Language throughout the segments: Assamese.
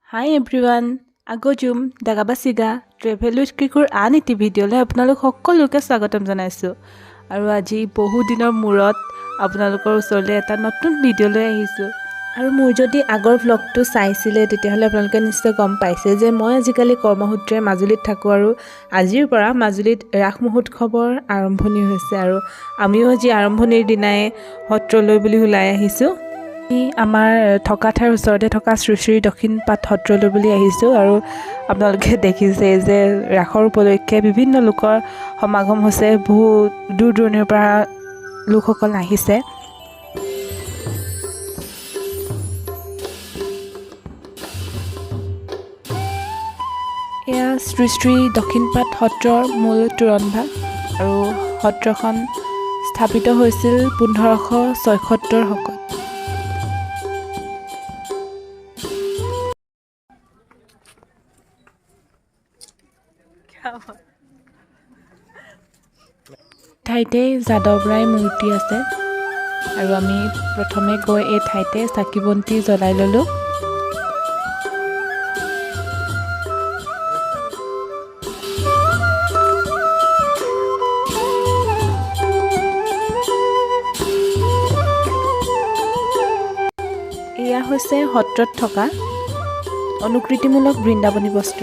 Hi everyone, আগজুম দাগাবাচিগা ট্ৰেভেল উইথ ক্ৰিকুৰ আন এটি ভিডিঅ'লৈ আপোনালোক সকলোকে স্বাগতম জনাইছোঁ আৰু আজি বহু দিনৰ মূৰত আপোনালোকৰ ওচৰলৈ এটা নতুন ভিডিঅ' লৈ আহিছোঁ আৰু মোৰ যদি আগৰ ভ্লগটো চাইছিলে তেতিয়াহ'লে আপোনালোকে নিশ্চয় গম পাইছে যে মই আজিকালি কৰ্মসূত্ৰে মাজুলীত থাকোঁ আৰু আজিৰ পৰা মাজুলীত ৰাস মহোৎসৱৰ আৰম্ভণি হৈছে আৰু আমিও আজি আৰম্ভণিৰ দিনাই সত্ৰলৈ বুলি ওলাই আহিছোঁ আমাৰ থকা ঠাইৰ ওচৰতে থকা শ্ৰী দক্ষিণপাট সত্ৰলৈ বুলি আহিছোঁ আৰু আপোনালোকে দেখিছে যে ৰাসৰ উপলক্ষে বিভিন্ন লোকৰ সমাগম হৈছে বহু দূৰ দূৰণিৰ পৰা লোকসকল আহিছে এয়া শ্ৰী দক্ষিণপাট সত্ৰৰ মূল তোৰণভাগ আৰু সত্ৰখন স্থাপিত হৈছিল 1576 শকত ঠাইতে যাদৱৰাই মূৰ্তি আছে আৰু আমি প্ৰথমে গৈ এই ঠাইতে চাকি বন্তি জ্বলাই ল'লোঁ এয়া হৈছে সত্ৰত থকা অনুকৃতিমূলক বৃন্দাবনী বস্ত্ৰ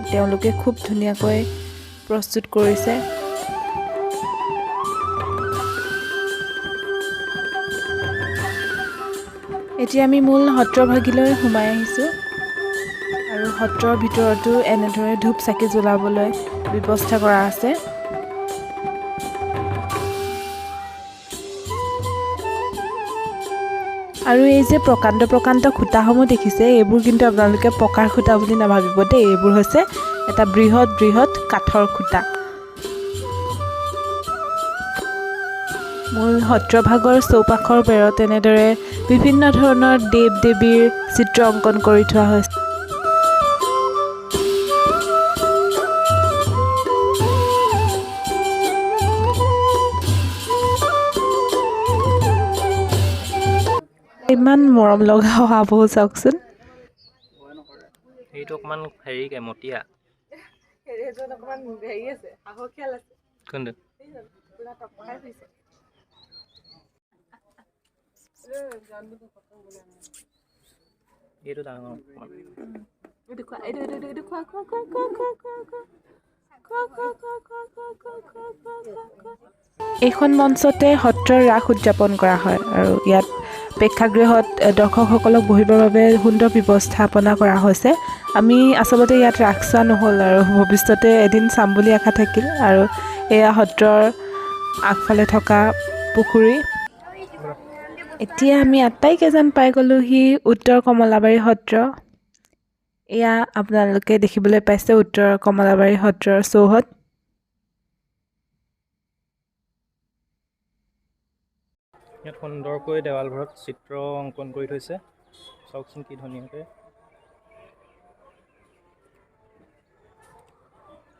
তেওঁলোকে খুব ধুনীয়াকৈ প্ৰস্তুত কৰিছে এতিয়া আমি মূল সত্ৰভাগিলৈ সোমাই আহিছোঁ আৰু সত্ৰৰ ভিতৰতো এনেদৰে ধূপ চাকি জ্বলাবলৈ ব্যৱস্থা কৰা আছে আৰু এই যে প্ৰকাণ্ড খুঁটাসমূহ দেখিছে এইবোৰ কিন্তু আপোনালোকে পকাৰ খুঁটা বুলি নাভাবিব দেই এইবোৰ হৈছে এটা বৃহৎ কাঠৰ খুঁটা মূল সত্ৰভাগৰ চৌপাশৰ বেৰত এনেদৰে বিভিন্ন ধৰণৰ দেৱ দেৱীৰ চিত্ৰ অংকন কৰি থোৱা হৈছে ইমান মৰম লগা শহাপহু চাওকচোন এইটো অকমান হেৰিকে মতিয়া হেৰিজন অকমান হেৰি আছে সাহসীয়াল আছে কোনটো পুৰা টপকাই হৈছে এইটো ডাঙৰ এইখন মঞ্চতে সত্ৰৰ ৰাস উদযাপন কৰা হয় আৰু ইয়াত প্ৰেক্ষাগৃহত দৰ্শকসকলক বহিবৰ বাবে সুন্দৰ ব্যৱস্থাপনা কৰা হৈছে আমি আচলতে ইয়াত ৰাস চোৱা নহ'ল আৰু ভৱিষ্যতে এদিন চাম বুলি আশা থাকিল আৰু এয়া সত্ৰৰ আগফালে থকা পুখুৰী এতিয়া আমি আটাইকেইজন পাই গ'লোহি উত্তৰ কমলাবাৰী সত্ৰ এয়া আপোনালোকে দেখিবলৈ পাইছে উত্তৰ কমলাবাৰী সত্ৰৰ চৌহদ ইয়াত সুন্দৰকৈ দেৱালবোৰত চিত্ৰ অংকন কৰি থৈছে চাওকচোন কি ধুনীয়াকৈ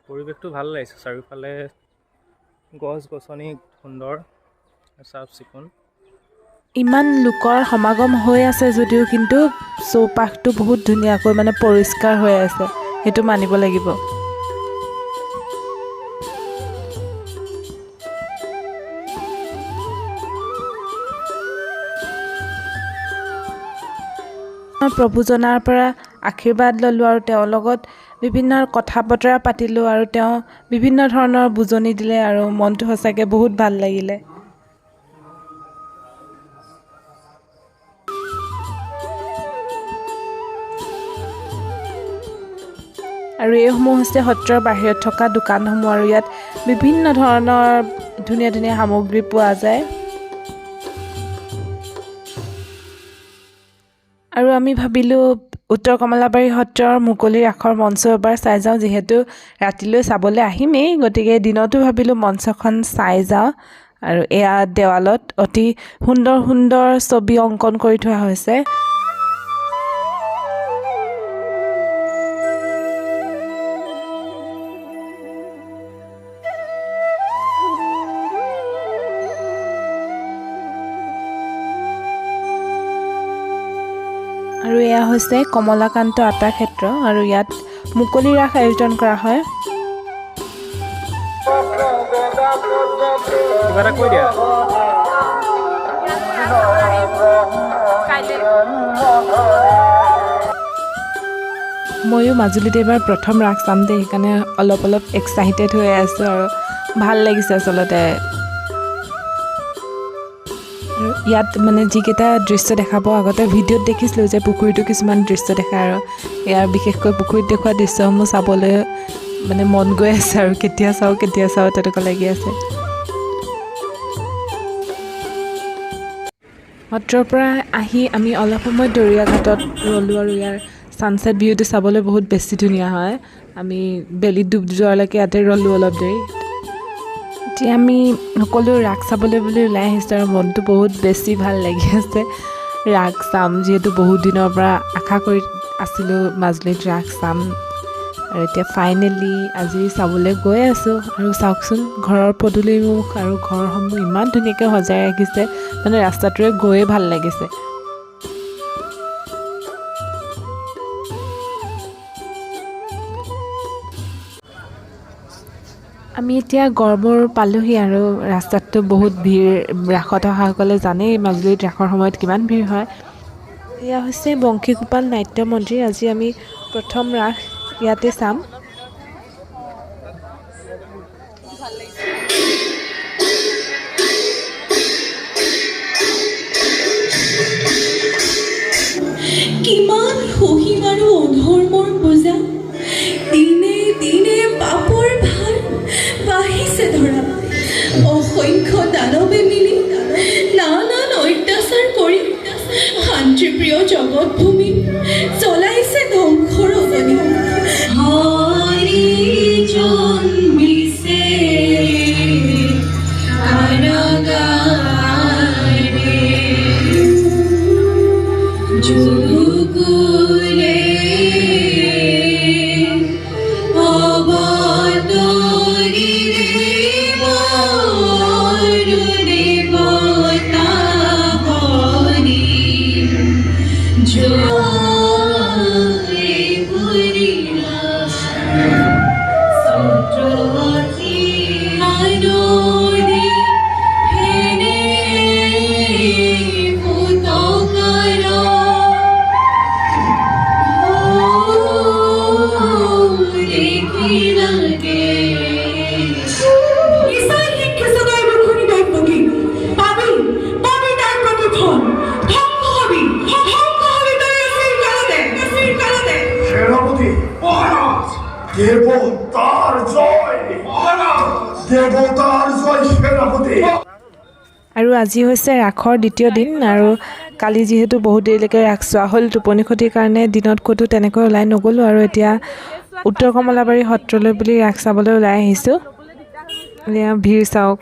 পৰিৱেশটো ভাল লাগিছে চাৰিওফালে গছ গছনি সুন্দৰ চাফ চিকুণ ইমান লোকৰ সমাগম হৈ আছে যদিও কিন্তু চৌপাশটো বহুত ধুনীয়াকৈ মানে পৰিষ্কাৰ হৈ আছে সেইটো মানিব লাগিব প্ৰভুজনাৰ পৰা আশীৰ্বাদ ল'লোঁ আৰু তেওঁৰ লগত বিভিন্ন কথা বতৰা পাতিলোঁ আৰু তেওঁ বিভিন্ন ধৰণৰ বুজনি দিলে আৰু মনটো সঁচাকৈ বহুত ভাল লাগিলে আৰু এইসমূহ হৈছে সত্ৰৰ বাহিৰত থকা দোকানসমূহ আৰু ইয়াত বিভিন্ন ধৰণৰ ধুনীয়া সামগ্ৰী পোৱা যায় আৰু আমি ভাবিলোঁ উত্তৰ কমলাবাৰী সত্ৰৰ মুকলি ৰাসৰ মঞ্চ এবাৰ চাই যাওঁ যিহেতু ৰাতিলৈ চাবলৈ আহিমেই গতিকে দিনতো ভাবিলোঁ মঞ্চখন চাই যাওঁ আৰু এয়া দেৱালত অতি সুন্দৰ ছবি অংকন কৰি থোৱা হৈছে আৰু এয়া এয়া হৈছে কমলাকান্ত আটা ক্ষেত্ৰ আৰু ইয়াত মুকলি ৰাস আয়োজন কৰা হয়। কিবা এটা কৈ দিয়া। ময়ো মাজুলীত এইবাৰ প্ৰথম ৰাস চাম দে, সেইকাৰণে অলপ এক্সাইটেড হৈ আছোঁ আৰু ভাল লাগিছে আচলতে। আৰু ইয়াত মানে যিকেইটা দৃশ্য দেখাব, আগতে ভিডিঅ'ত দেখিছিলোঁ যে পুখুৰীটো কিছুমান দৃশ্য দেখায়, আৰু ইয়াৰ বিশেষকৈ পুখুৰীত দেখুওৱা দৃশ্যসমূহ চাবলৈ মানে মন গৈ আছে আৰু কেতিয়া চাওঁ তেনেকুৱা লাগি আছে। সত্ৰৰ পৰা আহি আমি অলপ সময় দৰিয়া ঘাটত ৰ'লোঁ আৰু ইয়াৰ ছানছেট ভিউটো চাবলৈ বহুত বেছি ধুনীয়া হয়। আমি বেলিত ডুব যোৱালৈকে ইয়াতে ৰ'লোঁ অলপ দেৰি। এতিয়া আমি সকলো ৰাস চাবলৈ বুলি ওলাই আহিছোঁ আৰু মনটো বহুত বেছি ভাল লাগি আছে। ৰাস চাম যিহেতু বহুত দিনৰ পৰা আশা কৰি আছিলোঁ মাজুলীত ৰাস চাম, আৰু এতিয়া ফাইনেলি আজি চাবলৈ গৈ আছোঁ। আৰু চাওকচোন ঘৰৰ পদূলিমুখ আৰু ঘৰসমূহ ইমান ধুনীয়াকৈ সজাই ৰাখিছে, মানে ৰাস্তাটোৰে গৈয়ে ভাল লাগিছে। আমি এতিয়া গড়মূৰ পালোহি আৰু ৰাস্তাততো বহুত ভিৰ। ৰাসত অহাসকলে জানেই মাজুলীত ৰাসৰ সময়ত কিমান ভিৰ হয়। এয়া হৈছে বংশী গোপাল নাট্য মন্দিৰ। আজি আমি প্ৰথম ৰাস ইয়াতে চাম। কিমান সহিম আৰু অধৰ্মৰ বোজা, দিনে দিনে পাপৰ ভাৰ বাঢ়িছে ধৰা। অসংখ্য দানৱে মিলি নানান অত্যাচাৰ কৰি শান্তিপ্ৰিয় জগতভূমি চলাইছে ধ্বংসৰ অৱনি। হৰি জন্মিছে কাৰাগাৰে, যুগুলে অবতৰি দেৱতা হৰি জয় কৰিলা সত্ৰতি আনৰে ফেনে পুতকাৰা দেবতাৰ জয়, দেবতাৰ জয় সেনাপতি। আৰু আজি হৈছে ৰাসৰ দ্বিতীয় দিন, আৰু কালি যিহেতু বহুত দেৰিলৈকে ৰাস চোৱা হ'ল, টোপনি ক্ষতিৰ কাৰণে দিনত ক'তো তেনেকৈ ওলাই নগ'লোঁ। আৰু এতিয়া উত্তৰ কমলাবাৰী সত্ৰলৈ বুলি ৰাস চাবলৈ ওলাই আহিছোঁ। এয়া ভিৰ চাওক।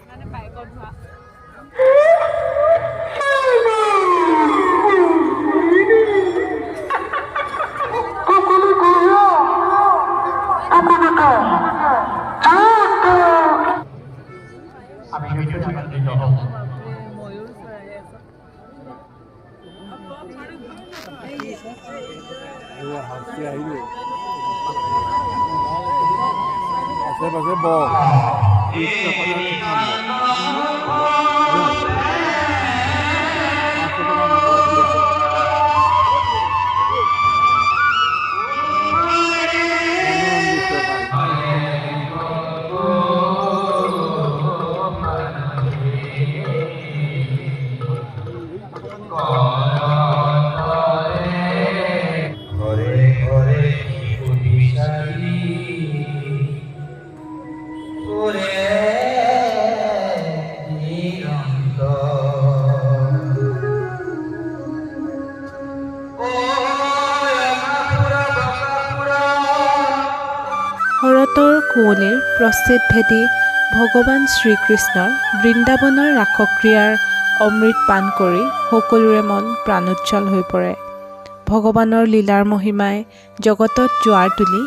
হৰতৰ কুঁৱলীৰ প্ৰচ্ছেদ ভেদি ভগৱান শ্ৰীকৃষ্ণৰ বৃন্দাবনৰ ৰাসক্ৰিয়াৰ অমৃত পান কৰি সকলোৰে মন প্ৰাণোজ্জ্বল হৈ পৰে। ভগৱানৰ লীলাৰ মহিমাই জগতত জোৱাৰ তুলি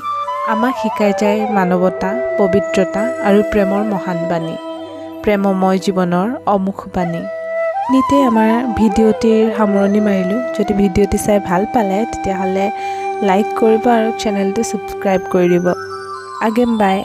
আমাক শিকাই যায় মানৱতা, পবিত্ৰতা আৰু প্ৰেমৰ মহান বাণী, প্ৰেমময় জীৱনৰ অমোঘ বাণী। এইখিনিতে আমাৰ ভিডিঅ'টিৰ সামৰণি মাৰিলোঁ। যদি ভিডিঅ'টি চাই ভাল পালে তেতিয়াহ'লে লাইক কৰিব আৰু চেনেলটো ছাবস্ক্ৰাইব কৰি দিব। আগেম বাই।